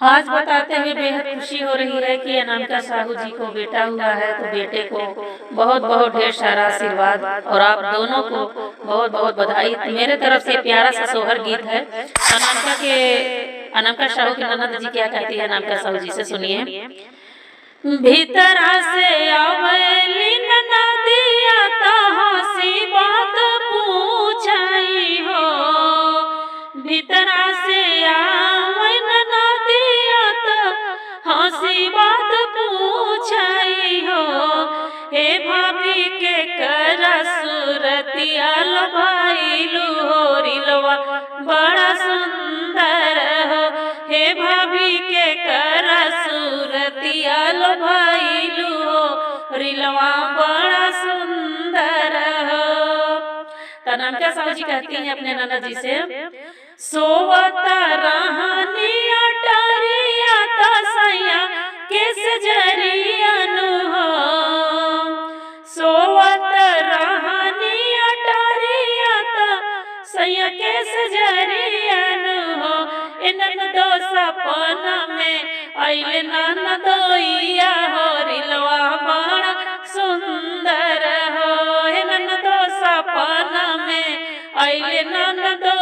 आज बताते हुए बेहद खुशी हो रही है कि अनामिका साहू जी को बेटा हुआ है, तो बेटे को बहुत बहुत ढेर सारा आशीर्वाद और आप दोनों को बहुत बहुत बधाई। मेरे तरफ से प्यारा सा सोहर गीत है अनामिका साहू की ननद जी क्या कहती है अनामिका साहू जी से, सुनिए। भीतरा से आवली ननदिया ता हंसी बात पूछाई हो, भीतरा से आवै ननदिया ता हंसी बात पूछाई हो। हे भाभी के कर सूरतिया लभाइलू हो, रिलवा बड़ा सुंदर हो। हे भाभी के कर सूरतिया लभाइलू हो, रिलवा बड़ा सुंदर हो। अनामिका साहू जी कहती हैं अपने ननद जी से, सोवता रहनी अटरिया ता सैया के सजरिया नु हो, सोवत रहनी अटरिया ता सैया के सजरिया नु हो। ननदो सपना में आइले ननदोइया हो, रिलवा बड़ा सुंदर हो। ननदो सपना में आइले ननदो